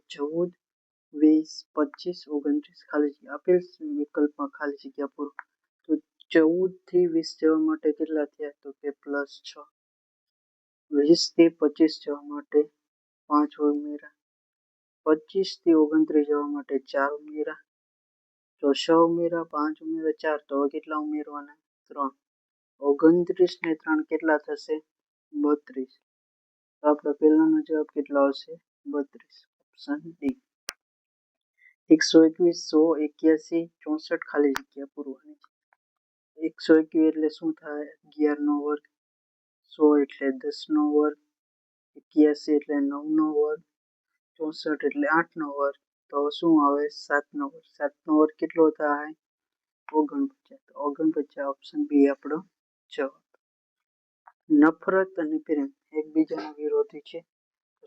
14, 20, 25, 29 ખાલી જગ્યા. આપેલ વિકલ્પમાં ખાલી જગ્યા પૂરો. તો 14 થી 20 જવા માટે કેટલા થયા? તો કે +6. 20 થી 25 જવા માટે 5 ઉમેરા. 25 થી 29 જવા માટે 4 ઉમેરા. તો 6 ઉમેરા, 5 ઉમેરા, 4. તો હવે કેટલા ઉમેરવાના? 3. 29 ને 3 કેટલા થશે? 32. તો આપણા પહેલાનો જવાબ કેટલો આવશે? 32. Option D. 121, 100, 81, 64 ખાલી જગ્યા પૂરવાની છે. 121 એટલે શું થાય? 11 નો વર્ગ. 100 એટલે 10 નો વર્ગ. 81 એટલે 9 નો વર્ગ. 64 એટલે 8 નો વર્ગ. તો શું આવે? 7 નો વર્ગ. 7 નો વર્ગ કેટલો થાય? 49. તો 49 ઓપ્શન બી આપણો જવાબ. નફરત અને પ્રેમ એકબીજાના વિરોધી છે.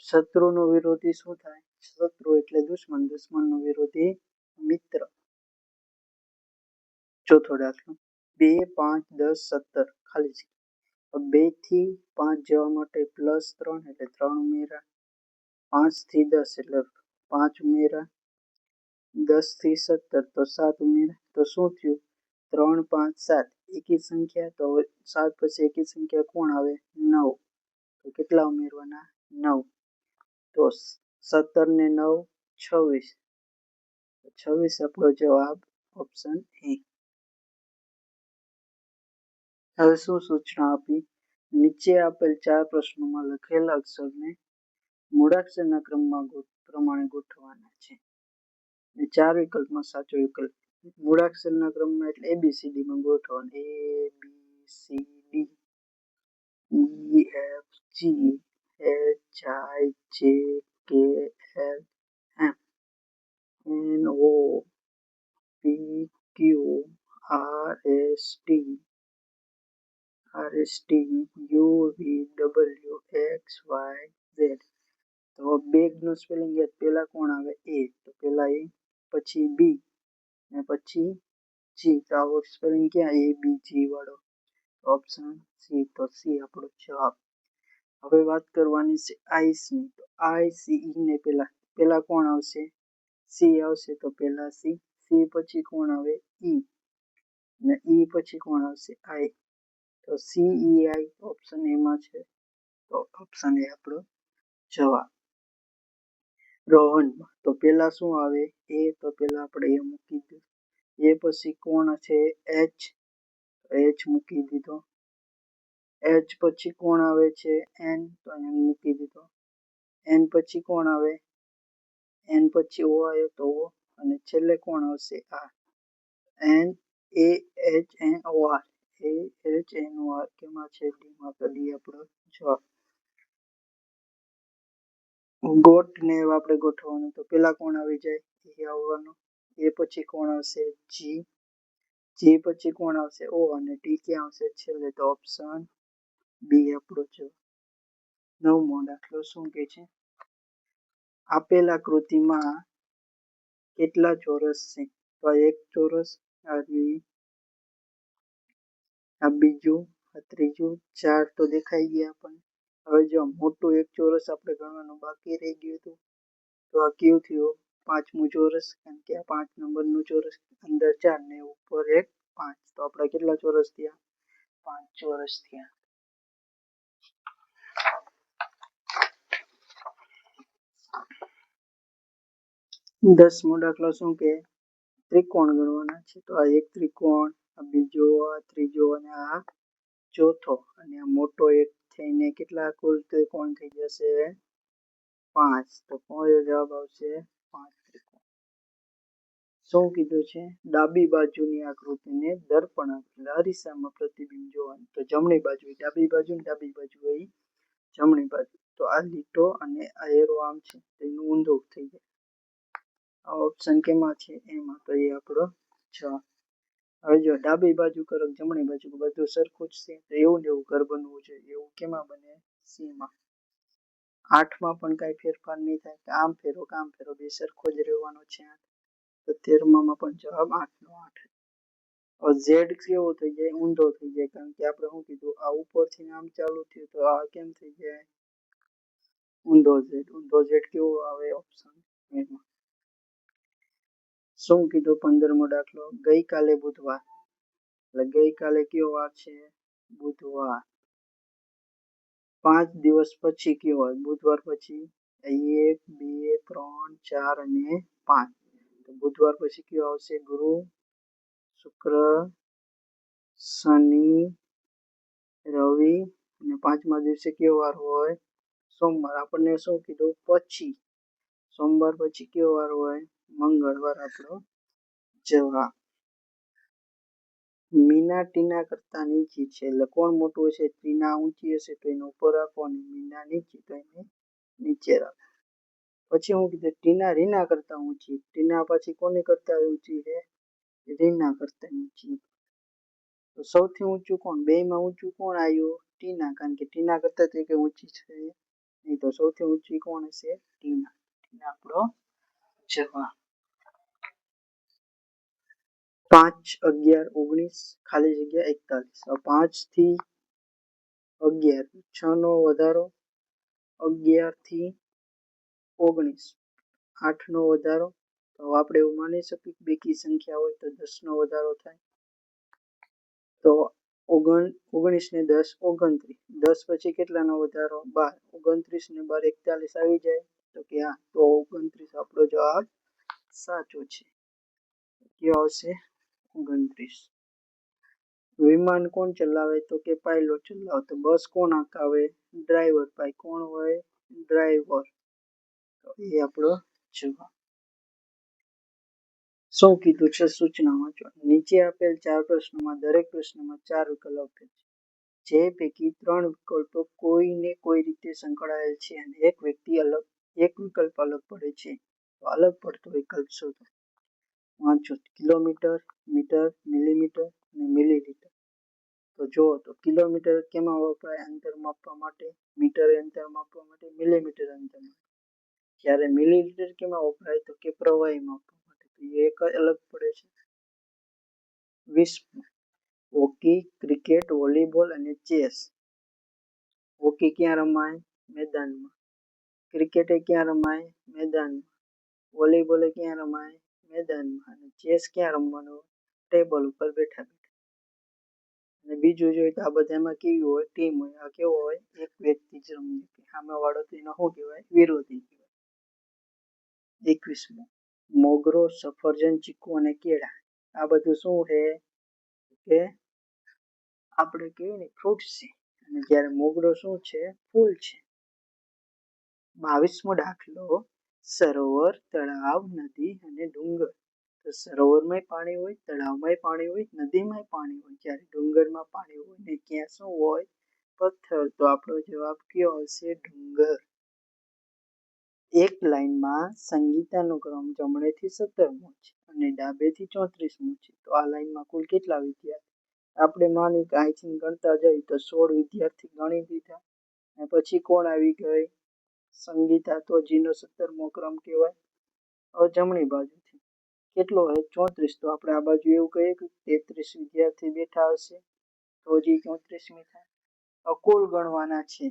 શત્રુનો વિરોધી શું થાય? શત્રુ એટલે દુશ્મન. દુશ્મનનો વિરોધી મિત્ર. ચોથો દાખલો 2, 5, 10, 17 ખાલી જગ્યા. 2 થી 5 જવા માટે +3 એટલે 3 ઉમેરા. 5 થી 10 એટલે 5 ઉમેરા. 10 થી 17 તો 7 ઉમેરા. તો શું થયું? 3, 5, 7 એકી સંખ્યા. તો 7 પછી એકી સંખ્યા કોણ આવે? 9. તો કેટલા ઉમેરવાના? 9. તો 17 ને 9 26. 26 આપણો જવાબ ઓપ્શન એ. હવે શું સૂચના આપી? નીચે આપેલ 4 પ્રશ્નોમાં લખેલા અક્ષરને મૂળાક્ષરના ક્રમમાં પ્રમાણે ગોઠવવાના છે. 4 વિકલ્પમાં સાચો વિકલ્પ. મૂળાક્ષરના ક્રમમાં એટલે ABCD માં ગોઠવવાના. ABCD, EFG, HIJ, KL, MNO, PQ, RST, UVWXYZ. તો બેગનું સ્પેલિંગ પહેલા કોણ આવે? A. તો પહેલા A, પછી B ને પછી G. તો આવો સ્પેલિંગ ક્યાં? ABG વાળો. Option C. તો સી આપણો જવાબ. હવે વાત કરવાની છે આઈસની. તો ICE ને પહેલા કોણ આવશે? સી આવશે. તો પહેલા સી. સી પછી કોણ આવે? E. ને E પછી કોણ આવશે? આઈ. તો CEI ઓપ્શન એમાં છે. તો ઓપ્શન એ આપણો જવાબ. રોહનમાં તો પહેલા શું આવે? એ. તો પહેલા આપણે એ મૂકી દીધું. એ પછી કોણ છે? H. H મૂકી દીધો. H પછી કોણ આવે છે? N. તો N મૂકી દીધો. N પછી કોણ આવે? N પછી O આવ્યો તો O. અને છેલ્લે કોણ આવશે? R. NAHNOR. AHNOR કેમાં છે? ડીમાં. તો ડી આપણો જવાબ. ગોટને આપણે ગોઠવવાનું. તો પહેલા કોણ આવી જાય? એ આવવાનું. એ પછી કોણ આવશે? G. G પછી કોણ આવશે? O. અને ટી ક્યાં આવશે? છેલ્લે. તો ઓપ્શન બી આપણો જવાબ. 9મો દાખલો શું કહે છે? આપેલ આકૃતિમાં કેટલા ચોરસ છે? તો એક ચોરસ, આ બીજું, આ ત્રીજું, 4 તો દેખાઈ ગયા આપણને. હવે જો મોટું એક ચોરસ આપણે ગણવાનું બાકી રહી ગયું હતું. તો આ કયું થયું? 5મું ચોરસ. કારણ કે આ 5 નંબરનું ચોરસ. અંદર 4 ને ઉપર એક 5. તો આપણા કેટલા ચોરસ થયા? 5 ચોરસ થયા. દસમો દાખલો શું કે? ત્રિકોણ ગણવાના છે. તો આ એક ત્રિકોણ, આ બીજો, આ ત્રીજો અને આ ચોથો. અને આ મોટો એક થઈને કેટલા કુલ ત્રિકોણ થઈ જશે? 5. તો કયો જવાબ આવશે? 5 ત્રિકોણ. શું કીધું છે? ડાબી બાજુની આકૃતિને દર્પણ એટલે અરીસામાં પ્રતિબિંબ જોવાનું. તો જમણી બાજુ ડાબી બાજુ ને ડાબી બાજુ હોય જમણી બાજુ. તો આ લીટો અને આ એરો આમ છે તેનું ઊંધું થઈ જાય. આ ઓપ્શન કેમાં છે? એમાં. તો એ આપણો જવાબ. હવે જો ડાબી બાજુ કરો જમણી બાજુ બધું સરખું જ છે. તો એવું ને એવું ઘર બનવું જોઈએ. એવું કેમાં બને? સીમાં. 8માં પણ કઈ ફેરફાર નહીં થાય. આમ ફેરો કે આમ ફેરો બે સરખો જ રહેવાનો છે. તો 13માં પણ જવાબ 8 નો 8. હવે ઝેડ કેવો થઈ જાય? ઊંધો થઈ જાય. કારણ કે આપણે શું કીધું? આ ઉપરથી આમ ચાલુ થયું તો આ કેમ થઈ જાય? ઊંધો ઝેડ. ઊંધો ઝેડ કેવો આવે? ઓપ્શન શું કીધું 15મો દાખલો? ગઈકાલે બુધવાર, એટલે ગઈકાલે કયો વાર છે? બુધવાર. 5 દિવસ પછી કયો વાર? બુધવાર પછી 1, 2, 3, 4 અને 5. તો બુધવાર પછી કયો આવશે? ગુરુ, શુક્ર, શનિ, રવિ અને 5મા દિવસે કયો વાર હોય? સોમવાર. આપણને શું કીધું? પછી. સોમવાર પછી કયો વાર હોય? મંગળવાર. આપણો જવાબ. મીના ટીના કરતા નીચી છે, એટલે કોણ મોટું હશે? ટીના ઊંચી હશે તો એને ઉપર રાખો અને મીના નીચી તો એને નીચે રાખો. પછી હું કીધું ટીના રીના કરતા ઊંચી. ટીના પછી કોની કરતા ઊંચી છે? રીના કરતા ઊંચી. તો સૌથી ઊંચું કોણ? બેયમાં ઊંચું કોણ આવ્યું? ટીના, કારણ કે ટીના કરતા તો કે ઊંચી છે નહીં, તો સૌથી ઊંચી કોણ હશે? ટીના. ટીના આપણો જવાબ. 5, 11, 19 ખાલી જગ્યા 41. 5 થી 11, 6 નો વધારો, 11 થી 19, 8 નો વધારો. તો આપણે એવું માની શકીએ કે બેકી સંખ્યા હોય તો 10 નો વધારો થાય. તો 19 ને 10, 29. 10 પછી કેટલાનો વધારો? 12. 29 ને 12, 41 આવી જાય. તો કે હા, તો 29 આપણો જવાબ સાચો છે. કયો આવશે? 29. વિમાન કોણ ચલાવે? તો કે પાયલોટ ચલાવે. તો બસ કોણ હકાવે? ડ્રાઈવર. ભાઈ કોણ હોય? ડ્રાઈવર. તો એ આપણો જવાબ. શું કીધું છે? સૂચના વાંચો. નીચે આપેલ 4 પ્રશ્નોમાં દરેક પ્રશ્નમાં 4 વિકલ્પ આપેલ છે, જે પૈકી 3 વિકલ્પો કોઈને કોઈ રીતે સંકળાયેલ છે અને એક વિકલ્પ અલગ પડે છે. તો અલગ પડતો વિકલ્પ શોધો. વાંચો. કિલોમીટર, મીટર, મિલીમીટર અને મિલીલીટર. તો જો તો કિલોમીટર કેમાં વપરાય? અંતર માપવા માટે. મીટર અંતર માપવા માટે. મિલીમીટર અંતર માપવા. જ્યારે મિલીલીટર કેમાં વપરાય? તો કે પ્રવાહી માપવા માટે. તો એ એક અલગ પડે છે. વિશ્વ. હોકી, ક્રિકેટ, વોલીબોલ અને ચેસ. હોકી ક્યાં રમાય? મેદાનમાં. ક્રિકેટ ક્યાં રમાય? મેદાનમાં. વોલીબોલ ક્યાં રમાય? મેદાનમાં. અને ચેસ ક્યાં રમવાનું? ટેબલ ઉપર બેઠા બેઠા. અને બીજું જોઈએ તો આ બધામાં કેવી હોય? ટીમ હોય. આ કેવો હોય? એક વ્યક્તિ જ રમી શકે. સામેવાળો તો એનો શું કહેવાય? વિરોધી કહેવાય. 21મો. મોગરો, સફરજન, ચીકુ અને કેળા. આ બધું શું છે? કે આપણે કહીએ ને ફ્રૂટ છે. અને જ્યારે મોગરો શું છે? ફૂલ છે. 22મો દાખલો. સરોવર, તળાવ, નદી અને ડુંગર. તો સરોવરમાં પાણી હોય, તળાવમાં પાણી હોય, નદીમાં પાણી હોય. જ્યારે ડુંગરમાં પાણી હોય ને ક્યાં શું હોય? પથ્થર. તો આપણો જવાબ કયો હશે? ડુંગર. એક લાઈનમાં સંગીતાનો ક્રમ જમણેથી 17મો છે અને ડાબેથી 34મો છે. તો આ લાઈનમાં કુલ કેટલા વિદ્યાર્થી? આપણે માની કે અહીંથી ગણતા જઈએ તો 16 વિદ્યાર્થી ગણી દીધા. અને પછી કોણ આવી ગઈ? સંગીતા. તો જીનો 17મો ક્રમ કહેવાય. હવે જમણી બાજુથી કેટલો હોય? 34. તો આપણે આ બાજુ એવું કહીએ કે 33 વિદ્યાર્થી બેઠા હશે તો જ 34મી થાય. કુલ ગણવાના છે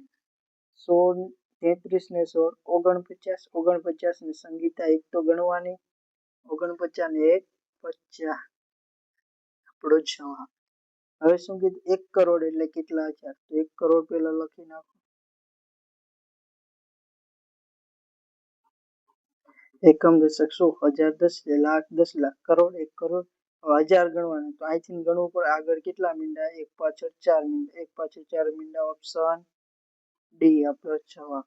16, 33 ને 16, 49. 49 ને સંગીતા એક તો ગણવાની. 49 ને 1, 50. આપણો જવાબ. હવે શું કીધું? 1 કરોડ એટલે કેટલા હજાર? તો 1 કરોડ પેલા લખી નાખો. એકમ, દશક, સો, હજાર, 10, લાખ, 10 લાખ, કરોડ, 1 કરોડ. 1000 ગણવાના. તો અહીંથી ગણવું પડે. આગળ કેટલા મીંડા? 1 પાછળ 4 મીંડા. 1 પાછળ 4 મીંડા. ઓપ્શન ડી આપણો જવાબ.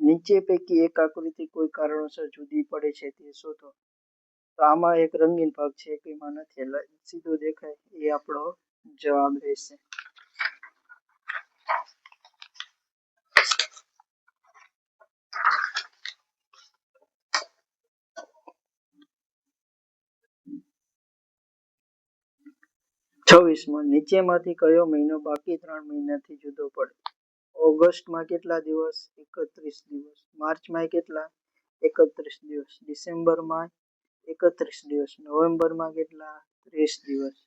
નીચે પૈકી એક આકૃતિ કોઈ કારણોસર જુદી પડે છે તે શોધો. તો આમાં એક રંગીન ભાગ છે, એમાં નથી, એટલે સીધો દેખાય એ આપણો જવાબ રહેશે. નીચેમાંથી કયો મહિનો બાકી 3 મહિનાથી જુદો પડે? ઓગસ્ટમાં કેટલા દિવસ? 31 દિવસ. માર્ચમાં કેટલા? 31 દિવસ. ડિસેમ્બરમાં 31 દિવસ. નવેમ્બરમાં કેટલા? 30 દિવસ.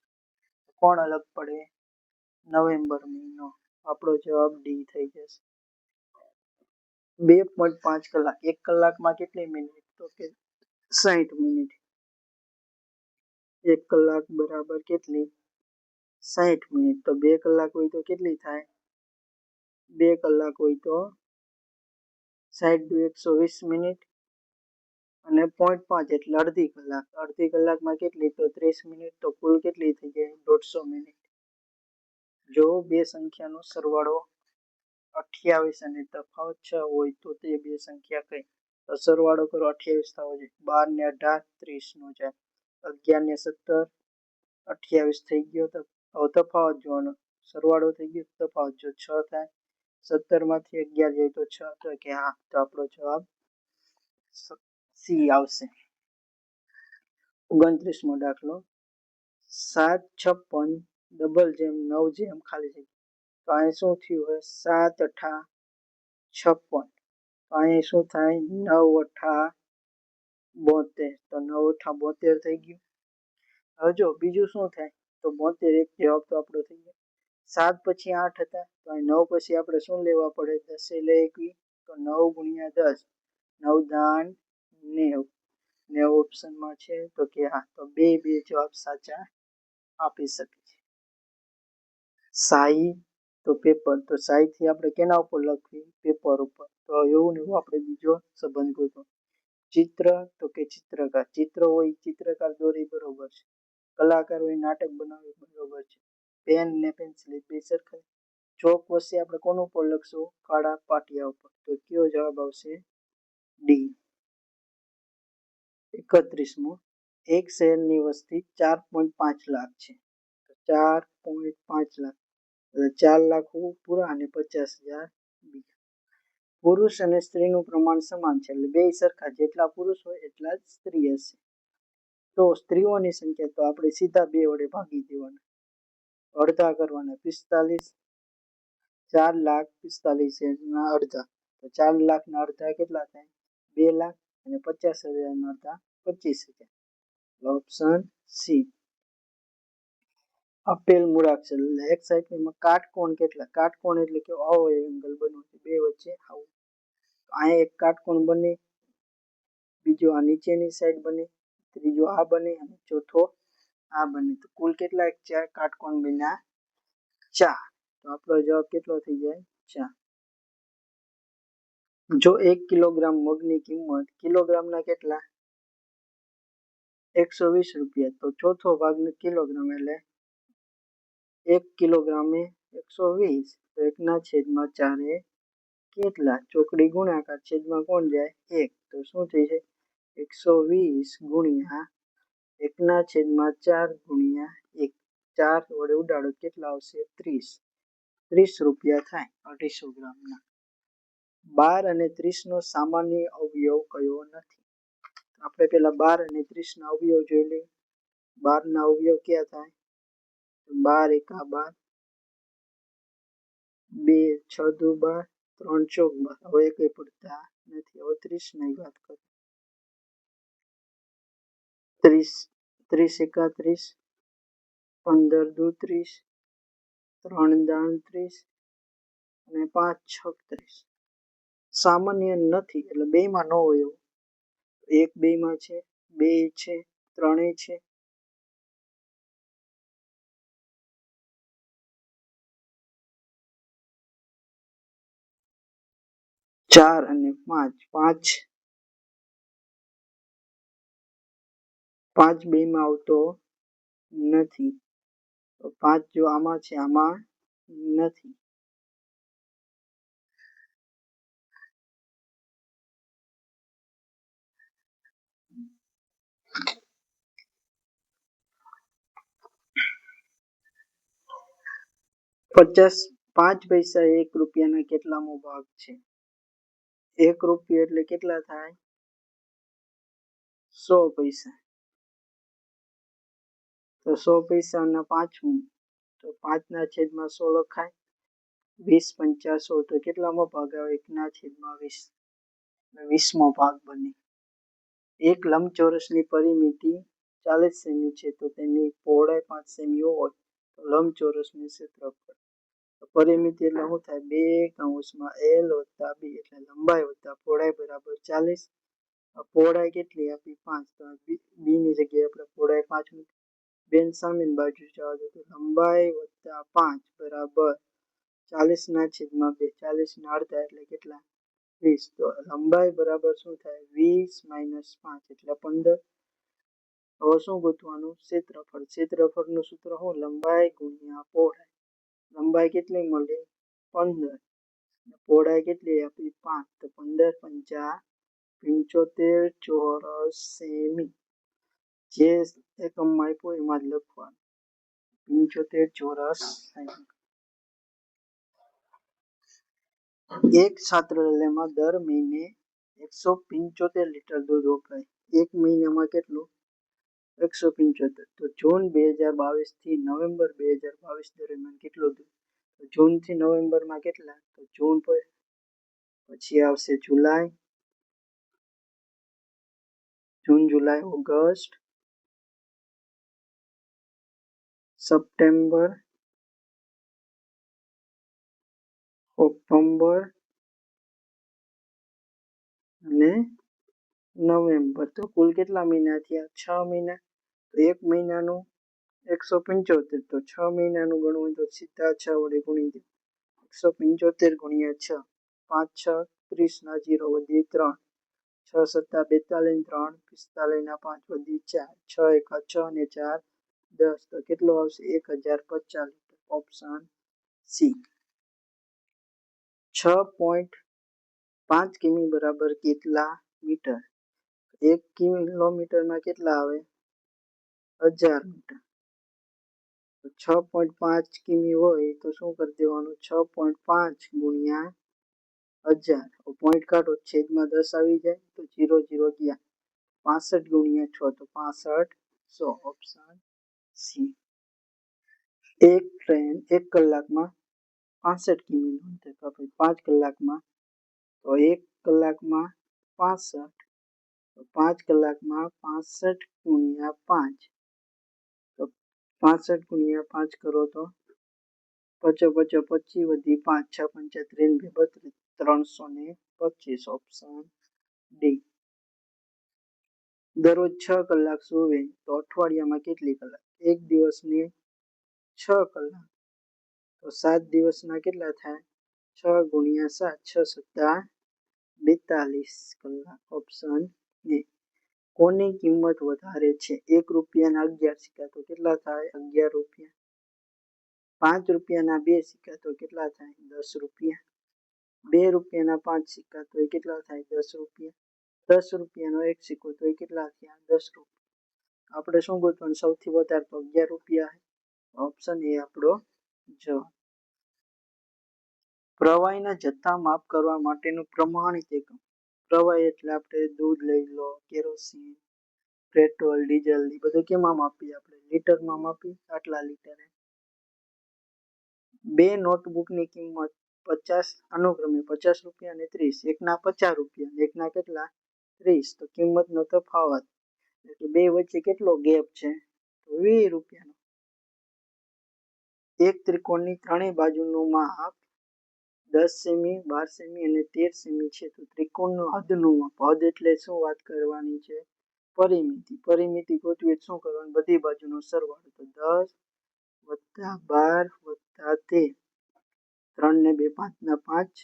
કોણ અલગ પડે? નવેમ્બર મહિનો. આપણો જવાબ ડી થઈ જશે. 2.5 કલાક. 1 કલાકમાં કેટલી મિનિટ? તો કે 60 મિનિટ. 1 કલાક બરાબર કેટલી? 60 મિનિટ. તો 2 કલાક હોય તો કેટલી થાય? 2 કલાક હોય તો 60 દુ 120 મિનિટ અને 0.5 એટલે અડધી કલાક. અડધી કલાકમાં કેટલી? તો 30 મિનિટ. તો કુલ કેટલી થઈ જાય? 150 મિનિટ. જો બે સંખ્યાનો સરવાળો 28 અને તફાવત 6 હોય તો તે બે સંખ્યા કઈ? તો સરવાળો કરો 28 થવો જોઈએ. 12 ને 18 30 નો જાય. 11 ને 17 28 થઈ ગયો. તો હવે તફાવત જોવાનો. સરવાળો થઈ ગયો, તફાવત જો 6 થાય. 17 માંથી 11 જાય તો 6. તો કે હા, તો આપણો જવાબ સી આવશે. 29મો દાખલો. 7 56 ડબલ જેમ 9 જેમ ખાલી જગ્યા. તો અહીં શું થયું હોય? 7 અઠા 56. તો અહીં શું થાય? 9 અઠા 72. તો 9 અઠા 72 થઈ ગયું. હવે જો બીજું શું થાય? તો 72 એક જવાબ તો આપણો થઈ ગયો. 7 પછી 8 હતા. તો અહીં 9 પછી આપણે શું લેવા પડે? 10 એટલે 21. તો 9 ગુણ્યા 10. 9 દાન 90. 90 ઓપ્શનમાં છે. તો કે હા, તો બે જવાબ સાચા આપી શકે છે. શાહી તો પેપર. તો શાહી થી આપણે કેના ઉપર લખવી? પેપર ઉપર. તો એવું ને એવું આપણે બીજો સંબંધ ગોતો. ચિત્ર તો કે ચિત્રકાર. ચિત્ર હોય ચિત્રકાર દોરી, બરોબર છે. કલાકાર હોય નાટક બનાવે, બરોબર છે. પેન ને પેન્સિલ બે સરખા. ચોક વચ્ચે આપણે કોનું ઉપર લખશું? કાળા પાટિયા ઉપર. તો કયો જવાબ આવશે? ડી. 31મો. એક શહેરની વસ્તી 4.5 લાખ છે. 4.5 લાખ. 4 લાખ પૂરા અને 50,000 બીજા. પુરુષ અને સ્ત્રીનું પ્રમાણ સમાન છે. એટલે બે સરખા. જેટલા પુરુષ હોય એટલા જ સ્ત્રી હશે. તો સ્ત્રીઓની સંખ્યા તો આપણે સીધા 2 વડે ભાગી દેવાના. અડધા કરવાના. 45. 4,45,000 ના અડધા. તો 4 લાખના અડધા કેટલા થાય? 2 લાખ. અને 50,000 ના અડધા 25,000. Option C. આપેલ મૂળાક્ષર એક સાઈડમાં કાટકોણ કેટલા? કાટકોણ એટલે કે આવો એંગલ બનવો, બે વચ્ચે આવું. અહીંયા એક કાટકોણ બને, બીજો આ નીચેની સાઈડ બને, ત્રીજો આ બને અને ચોથો આ બને. તો કુલ કેટલા કાટકોણ બન્યા? 4. તો આપણો જવાબ કેટલો થઈ જાય? 4. જો 1 કિલોગ્રામ મગની કિંમત કિલોગ્રામના કેટલા? 120 રૂપિયા. તો ચોથો ભાગ કિલોગ્રામ એટલે 1 કિલોગ્રામે 120. તો 1/4 એ કેટલા? ચોકડી ગુણાકાર. છેદમાં કોણ જાય? 1. તો શું થઈ જાય? 120 ગુણ્યા 1/4 ગુણ્યા 1. 4 વડે ઉડાડો કેટલા આવશે? 30. 30 રૂપિયા થાય 250 ગ્રામના. 12 અને 30 નો સામાન્ય અવયવ કયો નથી? આપણે પેલા 12 અને 30 ના અવયવ જોઈ લઈએ. 12 ના અવયવ ક્યાં થાય? 12 એકા 12, 2 6 દુ 12, 3 ચોક 12. હવે કઈ પડતા નથી. હવે 30 ની વાત કરીએ. 30 30 એકા 30, 15 દુ 30, 3 દાન 30 અને 5 છક 30. સામાન્ય નથી એટલે બે માં ન હોય એવું. 1 2 માં છે, 2 છે, 3 છે. 4 અને 5. 5 બે માં આવતો નથી. તો 5 જો આમાં છે, આમાં નથી. પચાસ 5 પૈસા 1 રૂપિયાના કેટલામો ભાગ છે? 1 રૂપિયો એટલે કેટલા થાય? 100 પૈસા. તો 100 પૈસાના પાંચમું. તો 5/100 લખાય. 20 પંચા 100. તો કેટલામો ભાગ આવે? 1/20. 20મો ભાગ બને. એક લંબચોરસની પરિમિતિ 40 સેમી છે. તો તેની પહોળાઈ 5 સેમી હોય તો લંબચોરસનું ક્ષેત્રફળ. પરિમિતિ એટલે શું થાય? 2 કૌંસમાં l વત્તા b એટલે લંબાઈ વત્તા પહોળાઈ બરાબર 40. પહોળાઈ કેટલી આપી 5, તો બી ની જગ્યાએ આપણે પહોળાઈ 5 મૂકી. બેન સામેની બાજુ જવા દો તો લંબાઈ વત્તા 5 બરાબર 40/2. 40 ના અડધા એટલે કેટલા? 20. તો લંબાઈ બરાબર શું થાય? 20 - 5 એટલે 15. હવે શું ગોતવાનું? ક્ષેત્રફળ. ક્ષેત્રફળનું સૂત્ર શું? લંબાઈ ગુણ્યા પહોળાઈ. લંબાઈ કેટલી મળી? 15. પહોળાઈ કેટલી આપી? 5. તો 15 પંચા 75 ચોરસ સેમી. જે એકમમાં આપ્યું એમાં જ લખવાનું. 75 ચોરસ સેમી. એક છાત્રાલયમાં દર મહિને 175 લીટર દૂધ વપરાય. એક મહિનામાં કેટલું? 175. તો જૂન 2022 થી નવેમ્બર 2022 દરમિયાન કેટલું દૂધ? જૂન થી નવેમ્બરમાં કેટલા? તો જૂન પછી આવશે જુલાઈ, જૂન જુલાઈ ઓગસ્ટ, સપ્ટેમ્બર, ઓક્ટોબર અને નવેમ્બર. તો કુલ કેટલા મહિના થયા? 6 મહિના. તો એક મહિનાનું 175. તો 6 મહિનાનું ગણવું તો સીધા 6 વડે ગુણી દો. 175 ગુણ્યા 6. 5 6 30 ના 0 વધી 3. 6 7 42 3 45 ના 5 વધી 4. 6 1 6 અને 4 10. તો કેટલો આવશે? 1050 લીટર. Option C. 6.5 કિમી બરાબર કેટલા મીટર? 1 કિલોમીટરમાં કેટલા આવે? 1000 મીટર. તો 6.5 કિમી હોય તો શું કરી દેવાનું? 6.5 ગુણ્યા 1000. પોઈન્ટ કાઢો, છેદમાં 10 આવી જાય તો 0 0 ગયા. 65 ગુણ્યા 6 તો 65 100. Option C. એક ટ્રેન 1 કલાકમાં 65 કિમીનું અંતર કાપે. 5 કલાકમાં તો 1 કલાકમાં 65. તો 5 કલાકમાં 65 ગુણ્યા 5. તો 65 ગુણ્યા 5 કરો તો 5 5 25 વધી 5 6 5 23 32 325. Option D. દરરોજ 6 કલાક સૂવે તો અઠવાડિયામાં કેટલી કલાક? એક દિવસને 6 કલાક. તો 7 દિવસના કેટલા થાય? 6 ગુણ્યા 7. 6 સત્તા 42 કલાક. Option A. કોની કિંમત વધારે છે? 1 રૂપિયાના 11 સિક્કા તો કેટલા થાય? 11 રૂપિયા. 5 રૂપિયાના 2 સિક્કા તો કેટલા થાય? 10 રૂપિયા. 2 રૂપિયાના 5 સિક્કા તો એ કેટલા થાય? 10 રૂપિયા. 10 રૂપિયાનો 1 સિક્કો તો એ કેટલા થયા? 10 રૂપિયા. આપણે શું ગોતવાનું? સૌથી વધારે તો 11 રૂપિયા. ઓપ્શન એ આપણો જવાબ. પ્રવાહીના જથ્થા માપ કરવા માટેનું પ્રમાણિત એકમ. પ્રવાહી એટલે આપણે દૂધ લઈ લો, કેરોસીન, પેટ્રોલ, ડીઝલ એ બધું કેમાં માપીએ? આપણે લીટરમાં માપીએ. આટલા લીટરે. બે નોટબુકની કિંમત 50 અનુક્રમે 50 રૂપિયા અને 30. એકના 50 રૂપિયા, એકના કેટલા? 30. તો કિંમતનો તફાવત એટલે બે વચ્ચે કેટલો ગેપ છે? તો 20 રૂપિયાનો. એક ત્રિકોણની ત્રણેય બાજુનું માપ 10 સેમી, 12 સેમી અને 13 સેમી છે. તો ત્રિકોણનું હદનું માપ. હદ એટલે શું વાત કરવાની છે? પરિમિતિ. પરિમિતિ ગોતવી શું કરવાનું? બધી બાજુનો સરવાળો. તો 10 વત્તા 12 વત્તા 13. 3 ને 2 5 ના 5,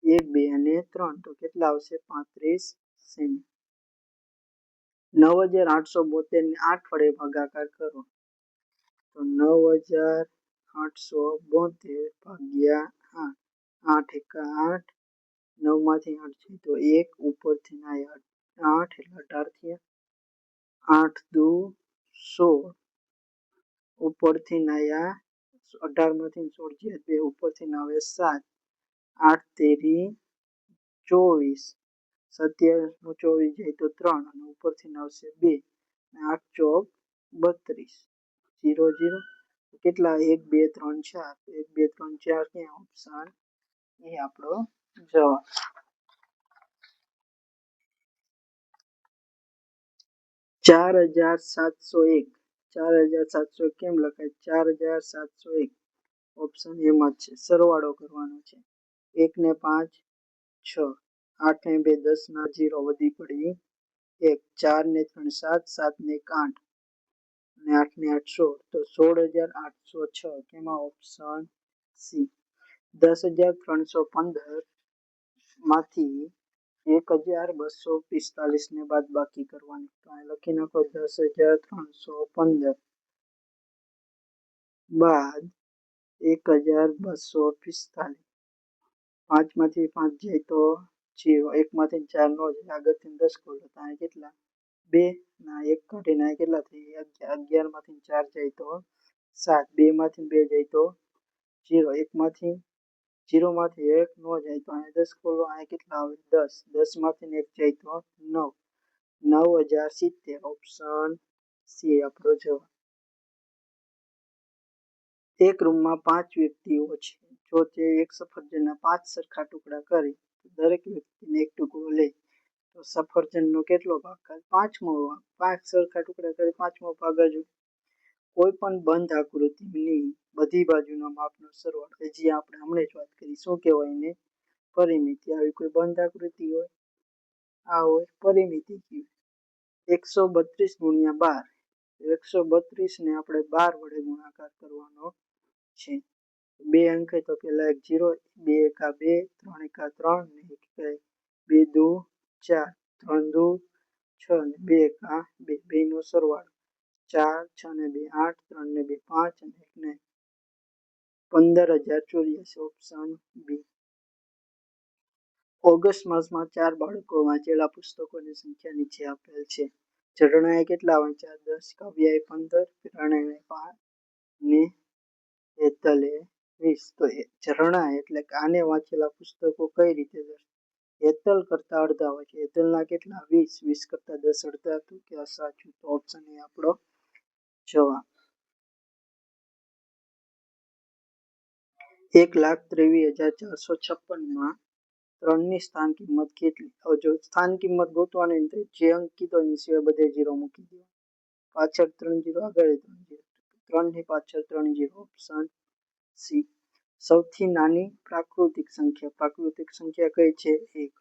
1 2 અને 3. તો કેટલા આવશે? 35 સેમી. 9872 ને 8 વડે ભાગાકાર કરો. તો 9872 ભાગ્યા 8. 8 એકા 8. 9 માંથી 8 છે તો 1 ઉપરથી ના 8 એટલે 18 થયા. 8 દુ 16. ઉપરથી નાયા 18 માંથી 16 છે 2 ઉપરથી ના આવે 7. 8 તેરી 24. 27 નું 24 જાય તો 3 અને ઉપરથી ના આવશે 2. 8 ચોક 32. 0 0. કેટલા? 1 2 3 4. 1 2 3 4 ક્યાં? ઓપ્શન એ આપણો જવાબ. 4701. 4701 કેમ લખાય? 4701. ઓપ્શન એમાં જ છે. સરવાળો કરવાનો છે. 1 ને 5 6. 8 ને 2 10 ના 0 વધી પડી 1, 4 ને 3 7, 7 ને 1 8 અને 8 ને 8 16, તો 16,806. કેમાં ઓપ્શન સી. 10,315 માંથી 1,245 ને બાદ બાકી કરવાની. તો અહીં લખી નાખો 10,315 બાદ 1,245. 5 માંથી 5 જાય તો 0, 1 માંથી 4 નો જાય, આગળથી 10 ખોલો તો અહીં કેટલા 2 ના 1 કાઢીને અહીં કેટલા થઈ ગયા 11, માંથી 4 જાય તો 7, 2 માંથી 2 જાય તો 0, 1 માંથી 0 માંથી 1 નો જાય તો અહીં 10 ખોલો, અહીં કેટલા આવે 10, 10 માંથી 1 જાય તો 9, 9,070. ઓપ્શન સી આપણો જવાબ. એક રૂમમાં 5 વ્યક્તિઓ છે. જો તે એક સફરજનના 5 સરખા ટુકડા કરે તો દરેક વ્યક્તિને એક ટુકડો લે તો સફરજનનો કેટલો ભાગ ખાય? 5મો ભાગ. 5 સરખા ટુકડા કરે 5મો ભાગ જ. કોઈ પણ બંધ આકૃતિની બધી બાજુના માપનો સરવાળો, જે આપણે હમણાં જ વાત કરી, શું કહેવાય એને? પરિમિતિ. આવી કોઈ બંધ આકૃતિ હોય, આ હોય પરિમિતિ કહેવાય. 132 ગુણ્યા 12, 132 ને આપણે 12 વડે ગુણાકાર કરવાનો છે. 2 અંક તો પેલા એક 0, 2 એકા 2, 3 એકા 3 ને 2 દુ 4, 3 દુ 6 ને 2 એકા 2, બેનો સરવાળો 4, 6 ને 2 8, 3 ને 2 5 અને 1 ને 15,084. Option B. ઓગસ્ટ માસમાં 4 બાળકો વાંચેલા પુસ્તકોની સંખ્યા નીચે આપેલ છે. ઝરણાએ કેટલા વાંચ્યા? 10, કાવ્યાએ 15, પ્રેરણાએ 5 ને હેતલે 20. તો ઝરણા એટલે કે આને વાંચેલા પુસ્તકો કઈ રીતે દર્શાવે? હેતલ કરતા અડધા વાંચે. હેતલના કેટલા? 20, 20 કરતા 10 અડધા, તો કે સાચું. તો ઓપ્શન એ આપણો જવાબ. 1,23,456 માં 3 ની સ્થાન કિંમત કેટલી? હવે જો સ્થાન કિંમત ગોતવાની તો જે અંક કીધો એની સિવાય બધે 0 મૂકી દો. પાછળ 3 0, આગળ 3 0, 3 ની પાછળ 3 0. Option C. સૌથી નાની પ્રાકૃતિક સંખ્યા. પ્રાકૃતિક સંખ્યા કઈ છે? 1.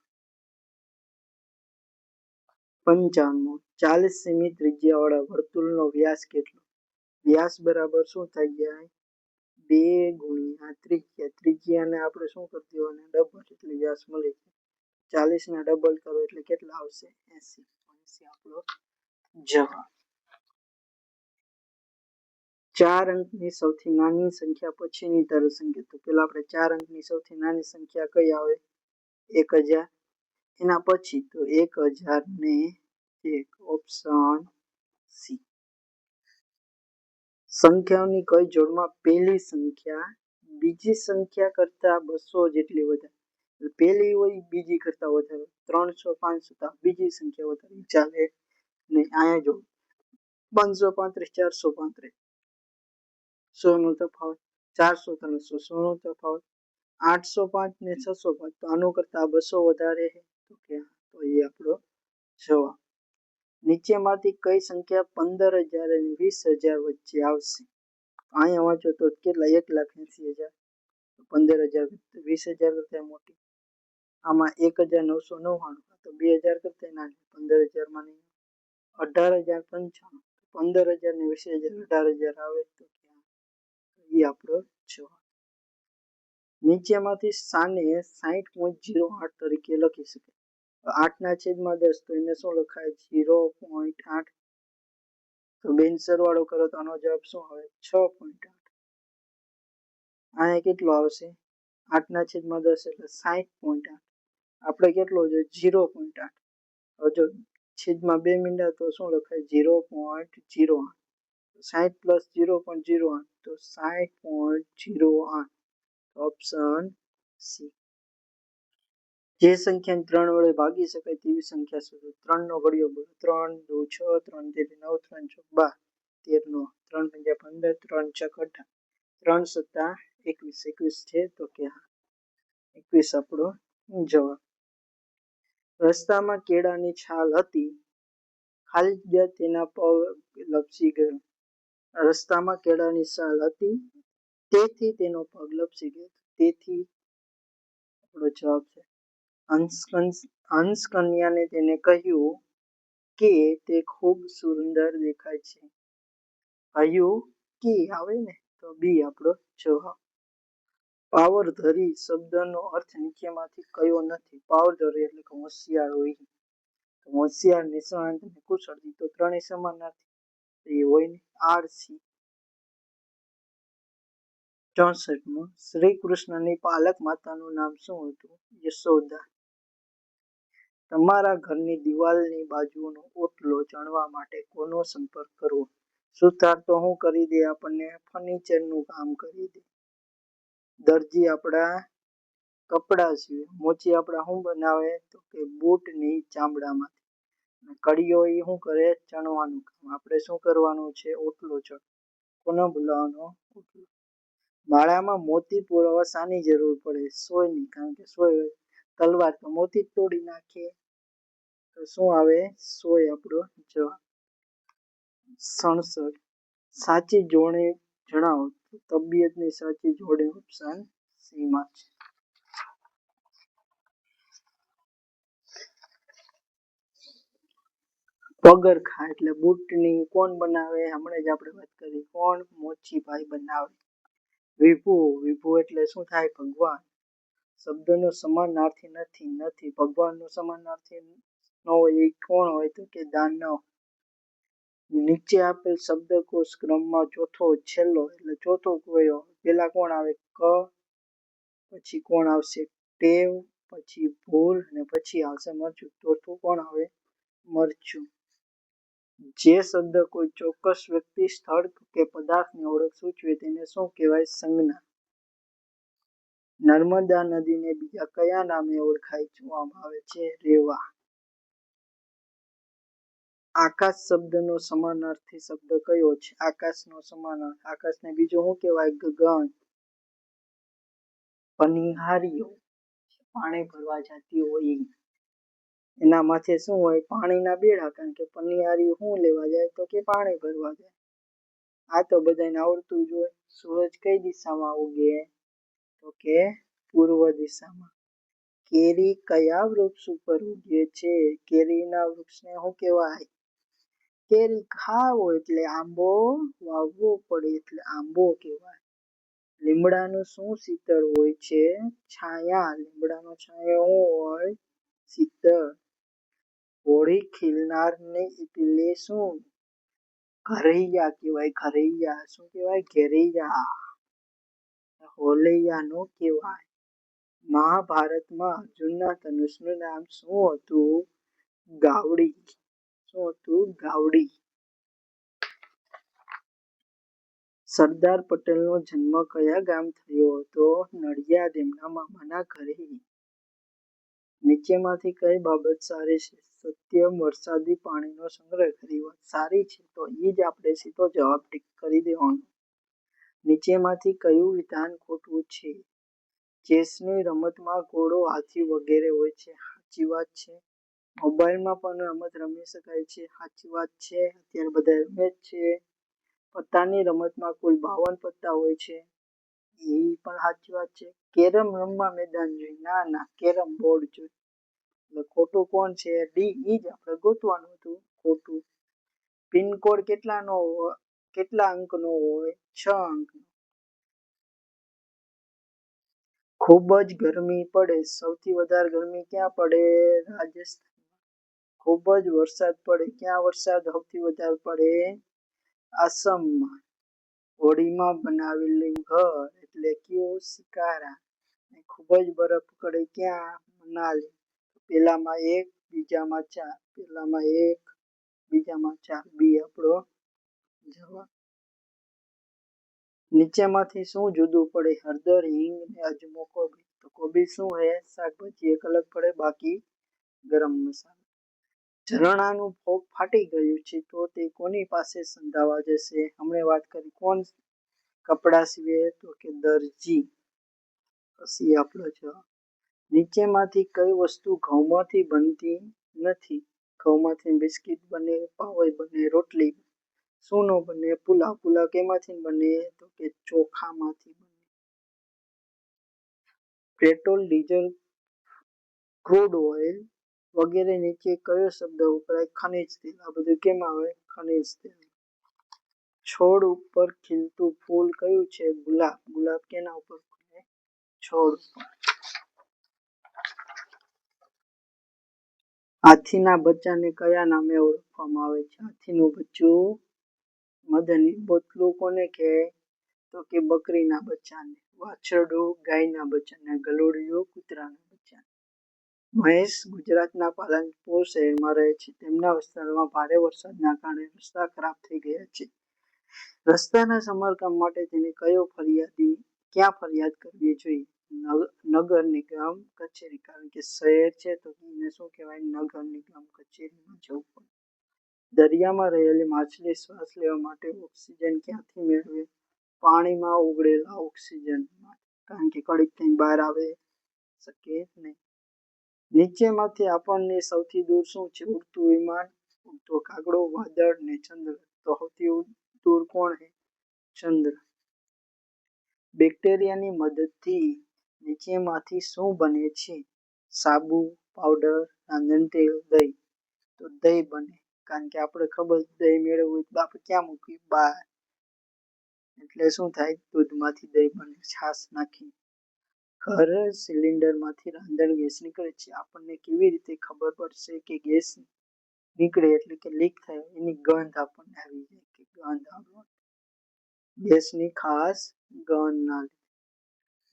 55. 40 સેમી ત્રિજ્યાવાળા વર્તુળનો વ્યાસ કેટલો? વ્યાસ બરાબર શું થઈ જાય? 2 ગુણ્યા ત્રિજ્યા. ત્રિજ્યાને આપણે શું કરી દેવાના? ડબલ, એટલે વ્યાસ મળી જાય. 40 ના ડબલ કરો એટલે કેટલા આવશે? 80. 80 આપણો જવાબ. 4 અંકની સૌથી નાની સંખ્યા પછીની તરત સંખ્યા. તો પેલા આપણે 4 અંકની સૌથી નાની સંખ્યા કઈ આવે? 1000. એના પછી તો 1000 ને 1. Option C. સંખ્યાઓની કઈ જોડમાં પહેલી સંખ્યા બીજી સંખ્યા કરતા 200 જેટલી વધારે? પહેલી હોય બીજી કરતા વધારે. 300 500 તો બીજી સંખ્યા વધારે ચાલે ને. અહીંયા જો 535 435 100 નો તફાવત, 400 300 100 નો તફાવત, 805 ને 605 તો આનું કરતા 200 વધારે છે. તો કે તો એ આપણો જવાબ. નીચેમાંથી કઈ સંખ્યા 15,000 અને 20,000 વચ્ચે આવશે? અહીંયા વાંચો તો કેટલા? 1,80,000. 15,000 20,000 કરતા મોટી. આમાં 1,999, તો 2,000 કરતા નાની. 15,000 માં નહીં. 18,095, 15,000 ને 20,000 18,000 આવે. તો એ આપણો જવાબ. નીચેમાંથી સ્થાને 60.08 તરીકે લખી શકાય. 8/10 તો એને શું લખાય? 0.8. તો બેન સરવાળો કરો તો આનો જવાબ શું આવે? 6.8. અહીંયા કેટલો આવશે? 8/10 એટલે 60.8. આપણે કેટલો જોઈએ? 0.8. હવે જો છેદમાં 2 મીંડા તો શું લખાય? 0.08. 60 પ્લસ 0.08 તો 60.08. Option C. જે સંખ્યાને 3 વડે ભાગી શકાય તેવી સંખ્યા શોધો. 3 નો ઘડિયો બોલો. 3 2 6, 3 3 9, 3 4 12, 13 નો 3 5 15, 3 6 18, 3 7 21. 21 છે તો કે 21 આપણો જવાબ. રસ્તામાં કેળાની છાલ હતી, ખાલી જગ્યા તેના પગ લપસી ગયો. રસ્તામાં કેળાની છાલ હતી, તેથી તેનો પગ લપસી ગયો. તેથી આપણો જવાબ છે. હંસ કન્યાને તેને કહ્યું કે તે ખૂબ સુંદર દેખાય છે. હયું કે આવે ને તો બી આપણો જવાબ. પાવરધરી શબ્દનો અર્થ નીચેમાંથી કયો નથી? પાવરધરી એટલે કે હોશિયાર હોય. હોશિયાર, નિષ્ણાંત અને કુશળ તો ત્રણેય સમાનાર્થી એ હોય ને. આળસી. 64 શ્રી કૃષ્ણની પાલક માતાનું નામ શું હતું? યશોદા. તમારા ઘરની દિવાલની બાજુનો ઓટલો ચણવા માટે કોનો સંપર્ક કરવો? સુથાર તો શું કરી દે? આપણને ફર્નિચરનું કામ કરી દે. દરજી આપણા કપડા સીવે. મોચી આપણા શું બનાવે? તો કે બૂટની ચામડામાંથી. કડીઓ એ શું કરે? ચણવાનું કામ. આપણે શું કરવાનું છે? ઓટલો ચણ. કોનો બોલાવવાનો? ઓટલો. માળામાં મોતી પુરવા શાની જરૂર પડે? સોયની. કારણ કે સોય તલવાર તો મોતી જ તોડી નાખે. તો શું આવે? સોય આપણો જવાબ. 67 સાચી જોડણી જણાવો. તબિયતની સાચી જોડણી ઓપ્શન સી માં છે. પગરખા એટલે બૂટની કોણ બનાવે? હમણાં જ આપણે વાત કરી. કોણ? મોચીભાઈ બનાવે. વિભુ. વિભુ એટલે શું થાય? ભગવાન. શબ્દનો સમાનાર્થી નથી. નથી. ભગવાનનો સમાનાર્થી ન હોય એ કોણ હોય? તો કે દાનવ. નીચે આપેલ શબ્દકોશ ક્રમમાં ચોથો છેલ્લો એટલે ચોથો કયો? પેલા કોણ આવે? ક. પછી કોણ આવશે? ટેવ. પછી ભૂલ અને પછી આવશે મરચું. ચોથું કોણ આવે? મરચું. જે શબ્દ કોઈ ચોક્કસ વ્યક્તિ, સ્થળ કે પદાર્થની ઓળખ સૂચવે તેને શું કહેવાય? સંજ્ઞા. નર્મદા નદીને બીજા કયા નામે ઓળખવામાં આવે છે? રેવા. આકાશ શબ્દનો સમાનાર્થી શબ્દ કયો છે? આકાશનો સમાનાર્થી. આકાશને બીજું શું કહેવાય? ગગન. પનિહારીઓ પાણી ભરવા જતી હોય એના માથે શું હોય? પાણીના બેડા. કારણ કે પનિહારીઓ શું લેવા જાય? તો કે પાણી ભરવા જાય. આ તો બધાને આવડતું જ હોય. સૂરજ કઈ દિશામાં ઉગે? તો કે પૂર્વ દિશામાં. કેરી કયા વૃક્ષ ઉપર ઉગે છે? કેરીના વૃક્ષને શું કહેવાય? કેરી ખાવો એટલે આંબો વાવવો પડે એટલે આંબો કહેવાય. લીમડાનું શું શીતળ હોય છે? છાયા. લીમડાનો છાંયો શું હોય? શીતળ. હોળી ખીલનારને એટલે શું? ઘરૈયા કહેવાય. ઘરૈયા. શું કહેવાય? ઘેરૈયા. હોલૈયા નો કહેવાય. મહાભારતમાં અર્જુનના ધનુષનું નામ શું હતું? ગાવડી. શું હતું? ગાવડી. સરદાર પટેલનો જન્મ કયા ગામ થયો હતો? નડિયાદ. એમના મામાના ઘરે. નીચેમાંથી કઈ બાબત સારી છે? સત્યમ વરસાદી પાણીનો સંગ્રહ કરી. વાત સારી છે તો એ જ આપણે સીધો જવાબ ટીક કરી દેવાનો. નીચેમાંથી કયું વિધાન ખોટું છે? ચેસની રમતમાં ઘોડો, હાથી વગેરે હોય છે. સાચી વાત છે. મોબાઈલમાં પણ રમત રમી શકાય છે. સાચી વાત છે. અત્યારે બધા રમે જ છે. પત્તાની રમતમાં કુલ 52 પત્તા હોય છે. એ પણ સાચી વાત છે. કેરમ રમવા મેદાન જોઈએ. ના ના, કેરમ બોર્ડ જોઈએ. એટલે ખોટું કોણ છે? ડી. ઈ જ આપણે ગોતવાનું હતું. ખોટું. પિનકોડ કેટલા અંકનો હોય? 6 અંકનો. ખૂબ જ ગરમી પડે. સૌથી વધારે ગરમી ક્યાં પડે? રાજસ્થાનમાં. ખૂબ જ વરસાદ પડે. ક્યાં વરસાદ સૌથી વધારે પડે? આસામમાં. હોળીમાં બનાવેલું ઘર એટલે કયું? શિકારા. ખૂબ જ બરફ પડે. ક્યાં? મનાલી. પેલામાં 1, બીજામાં 4. પેલામાં 1, બીજામાં 4. બી આપણો જવાબ. નીચેમાંથી શું જુદું પડે? હળદર, હિંગ ને અજમો, કોબી. તો કોબી શું હે? શાકભાજી. એક અલગ પડે, બાકી ગરમ મસાલો. ઝરણાનું ફોગ ફાટી ગયું છે તો તે કોની પાસે સંધાવા જશે? હમણાં વાત કરી. કોણ કપડા સીવે? તો કે દરજી. પછી આપણો જવાબ. નીચેમાંથી કઈ વસ્તુ ઘઉંમાંથી બનતી નથી? ઘઉંમાંથી બિસ્કિટ બને, પાવઈ બને, રોટલી. શું નો બને? પુલાવ. પુલાવ કેમાંથી બને? તો કે ચોખામાંથી બને. પેટ્રોલ, ડીઝલ, ક્રૂડ ઓઇલ વગેરે નીચે કયો શબ્દ વપરાય? ખનિજ તેલ. આ બધું કેમ આવે? ખનિજ તેલ. છોડ ઉપર ખીલતું ફૂલ કયું છે? ગુલાબ. ગુલાબ કેના ઉપર ખીલે? છોડ ઉપર. હાથીના બચ્ચાને કયા નામે ઓળખવામાં આવે છે? હાથીનું બચ્ચું મદની. બોતલું કોને કહે? તો કે બકરીના બચ્ચાને. વાછરડું ગાયના બચ્ચાને. ગલુડિયું કૂતરાના બચ્ચાને. મહેશ ગુજરાતના પાલનપુર શહેરમાં રહે છે. તેમના વિસ્તારમાં ભારે વરસાદના કારણે રસ્તા ખરાબ થઈ ગયા છે. રસ્તાના સમારકામ માટે તેને ક્યાં ફરિયાદ કરવી જોઈએ? નગર નિગમ કચેરી. કારણ કે શહેર છે તો એને શું કહેવાય? નગર નિગમ કચેરીમાં જવું પડે. દરિયામાં રહેલી માછલી શ્વાસ લેવા માટે ઓક્સિજન ક્યાંથી મેળવે? પાણીમાં ઓગળેલા ઓક્સિજન. કારણ કે કડીક કઈ બહાર આવે શકે નહીં. નીચેમાંથી આપણને સૌથી દૂર શું છે? ઉડતું વિમાન, ઉડતો કાગડો, વાદળ ને ચંદ્ર. તો સૌથી દૂર કોણ છે? ચંદ્ર. બેક્ટેરિયાની મદદથી નીચેમાંથી શું બને છે? સાબુ, પાવડર, રાંધણ તેલ, દહીં. તો દહીં બને. કારણ કે આપણે ખબર દહીં મેળવવું હોય તો આપણે ક્યાં મૂકીએ? બહાર. એટલે શું થાય? દૂધમાંથી દહીં બને, છાશ નાખી. ઘર સિલિન્ડરમાંથી રાંધણ ગેસ નીકળે છે. આપણને કેવી રીતે ખબર પડશે કે ગેસ નીકળે એટલે કે લીક થાય? એની ગંધ આપણને આવી જાય કે ગંધ આવવા. ગેસની ખાસ ગંધ ના લે.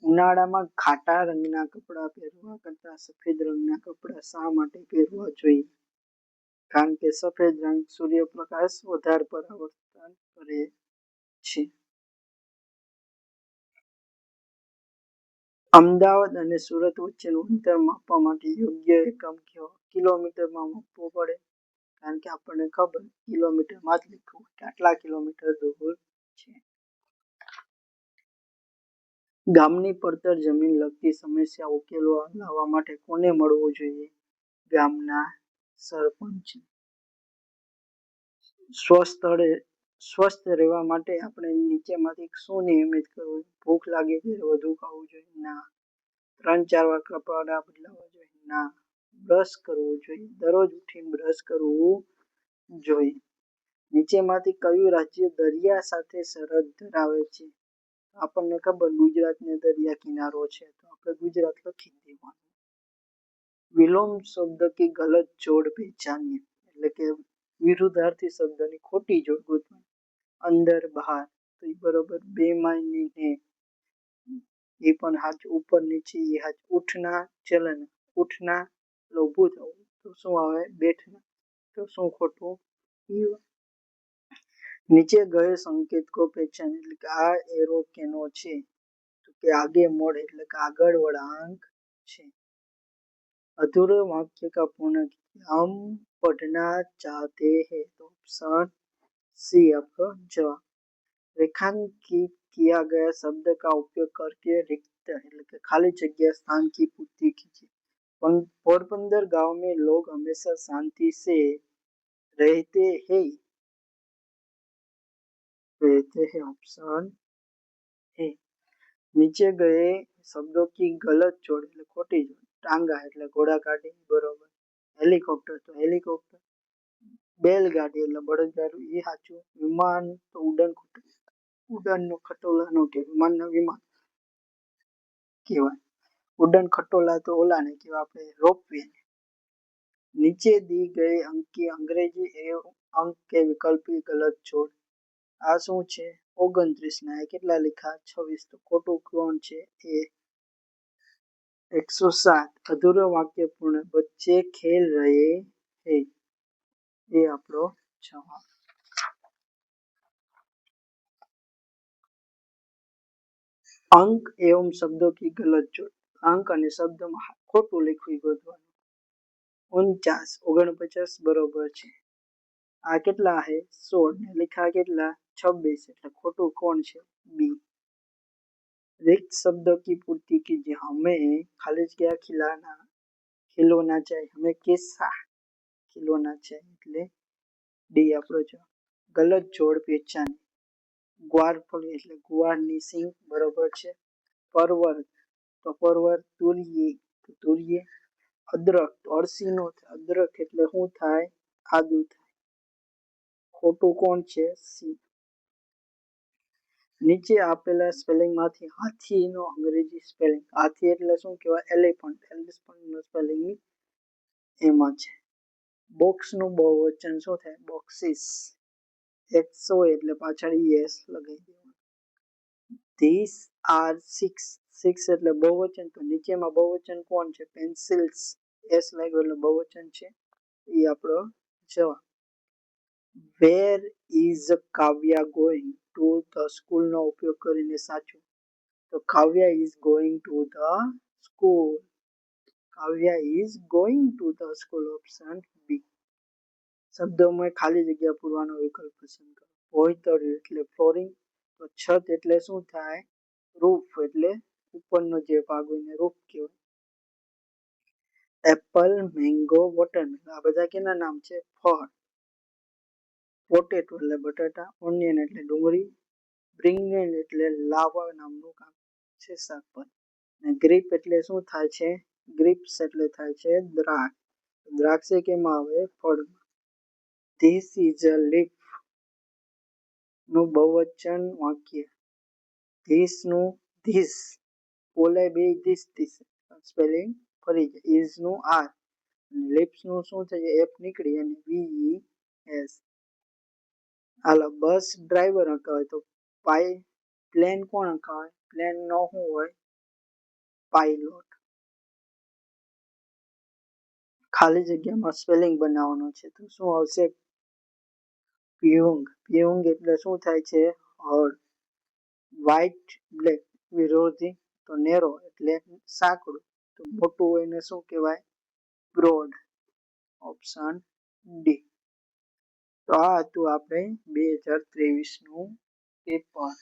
ઉનાળામાં ઘાટા રંગના કપડાં પહેરવા કરતા સફેદ રંગના કપડાં શા માટે પહેરવા જોઈએ? કારણ કે સફેદ રંગ સૂર્યપ્રકાશ વધારે પરાવર્તન કરે છે. અમદાવાદ અને સુરત વચ્ચેનું અંતર માપવા માટે યોગ્ય એકમ કયો? કિલોમીટરમાં માપવું પડે. કારણ કે આપણને ખબર કિલોમીટરમાં જ લખવું કે આટલા કિલોમીટર દૂર છે. ગામની પડતર જમીન લગતી સમસ્યા ઉકેલવા લાવવા માટે કોને મળવું જોઈએ? ગામના સરપંચ. સ્વસ્થ રહેવા માટે આપણે નીચેમાંથી શું નિયમિત કરવું? ભૂખ લાગે ત્યારે વધુ ખાવું જોઈએ? ના. 3-4 વાર કપડાં બદલાવા જોઈએ? ના. બ્રશ કરવું જોઈએ? દરરોજ ઉઠીને બ્રશ કરવું જોઈએ? નીચેમાંથી કયું રાજ્ય દરિયા સાથે સરહદ ધરાવે છે? આપણને ખબર ગુજરાતને દરિયા કિનારો છે તો આપણે ગુજરાત લખી દેવાનું. વિલોમ શબ્દ કી ગલત જોડ પહેચાનિए. એટલે કે વિરુદ્ધાર્થી શબ્દની ખોટી જોડ ગોતવાની. અંદર બહાર તો એ બરોબર. બેમાની ને એ પણ સાચું. ઉપર નીચે એ સાચું. ઉઠના ચલન. ઉઠના એટલે ઊભું થવું તો શું આવે? બેઠના. તો શું ખોટું? નીચે ગયે સંકેત કો પહેચાન. એટલે કે આ એરો કેનો છે? તો કે આગે મોડ એટલે કે આગળ વળાંક છે. अधूरे वाक्य का पूर्ण कीजिए. हम पढ़ना चाहते हैं. तो ऑप्शन सी आपका जवाब. रेखांकित किया गया शब्द का उपयोग करके रिक्त એટલે કે ખાલી જગ્યા स्थान की पूर्ति कीजिए. पोरबंदर गांव में लोग हमेशा शांति से रहते हैं. Option A. નીચે ગયે શબ્દો की गलत जोड़ એટલે ખોટી જોડ. ટાંગા એટલે ઘોડા ગાડી બરોબર. હેલિકોપ્ટર તો હેલિકોપ્ટર. બેલગાડી એટલે બળદગાડું એ સાચું. વિમાન તો ઉડાનનો ખટોલા નો કે વિમાનના વિમાન કહેવાય. ઉડન ખટોલા તો ઓલાને કહેવાય આપણે રોપવે. नीचे दी गई अंक की अंग्रेजी एवं अंक के विकल्प की गलत जोड़. આ શું છે? 29 ના કેટલા લખ્યા? 26. તો ખોટું કોણ છે? એ 107. અધૂરો વાક્ય પૂર્ણ. બચ્ચે ખેલ રહે હૈ. એ આપણો જવાબ. અંક એવं શબ્દો की गलत जोड़. અંક અને શબ્દમાં ખોટું લખવું ગોતવાનું. 49 બરોબર છે. આ કેટલા છે? 16 ને લખ્યા કેટલા? 26. એટલે ખોટું કોણ છે? બી. रिक्त शब्दों की पूर्ति कीजिए. हमें खाली जगह खिलौना चाहिए. हमें कैसा खिलौना चाहिए એટલે ડી આપણો જવાબ. ગલત જોડ પહેચાન. ગ્વારફળી એટલે ગુવારની સિંગ બરોબર છે. પરવર તો પરવર. તુર્ય તો તુર્ય. અદરક તો અળસી નો થાય, અદરક એટલે શું થાય? આદુ થાય. ખોટું કોણ છે? સી. નીચે આપેલા સ્પેલિંગમાંથી હાથીનો અંગ્રેજી સ્પેલિંગ. હાથી એટલે શું કહેવાય? એલિફન્ટ. એલિફન્ટનો સ્પેલિંગ એમાં છે. બોક્સનું બહુવચન શું થાય? બોક્સીસ. એક્સો એટલે પાછળ એસ લગાવી દેવાનું. This are six. સિક્સ એટલે બહુવચન, તો નીચેમાં બહુવચન કોણ છે? પેન્સિલ્સ. એસ લાગ્યો એટલે બહુવચન છે, એ આપણો જવાબ. Where is Kavya going to the school નો ઉપયોગ કરીને સાચું. તો Kavya is going to the school. Kavya is going to the school. Option B. શબ્દોમાં ખાલી જગ્યા પૂરવાનો વિકલ્પ પસંદ કરો. ભોંયતળિયું એટલે ફ્લોરિંગ. તો છત એટલે શું થાય? રૂફ. એટલે ઉપરનો જે ભાગ હોય એને રૂફ કહેવાય. એપલ, મેંગો, વોટરમેલન આ બધા કેના નામ છે? ફળ. પોટેટો એટલે બટાટા. ઓનિયન એટલે ડુંગળી. બ્રિંગેન એટલે લાવા નામનું કામ છે શાકભાજી. અને ગ્રીપ એટલે શું થાય છે? ગ્રીપ્સ એટલે થાય છે દ્રાક્ષ. દ્રાક્ષ એ કેમાં આવે? ફળમાં. ધીસ ઇઝ અ લીફ નું બહુવચન વાક્ય. ધીસ નું ધીસ બોલાય બે ધીસ ધીસ સ્પેલિંગ ફરી જાય. ઇઝ નું આર. લિપ્સ નું શું થાય? એફ નીકળી અને વી એસ. હાલો, બસ ડ્રાઈવર હકાવે તો પ્લેન કોણ હકાવે? પ્લેન નો શું હોય? પાયલોટ. ખાલી જગ્યામાં સ્પેલિંગ બનાવવાનો છે, તો શું આવશે? પ્યુંગ. પ્યુંગ એટલે શું થાય છે? હળ. વ્હાઇટ બ્લેક વિરોધી. તો નેરો એટલે સાંકડું. તો મોટું હોય ને શું કહેવાય? બ્રોડ. Option D. તો આ હતું આપણે 2023 નું પેપર.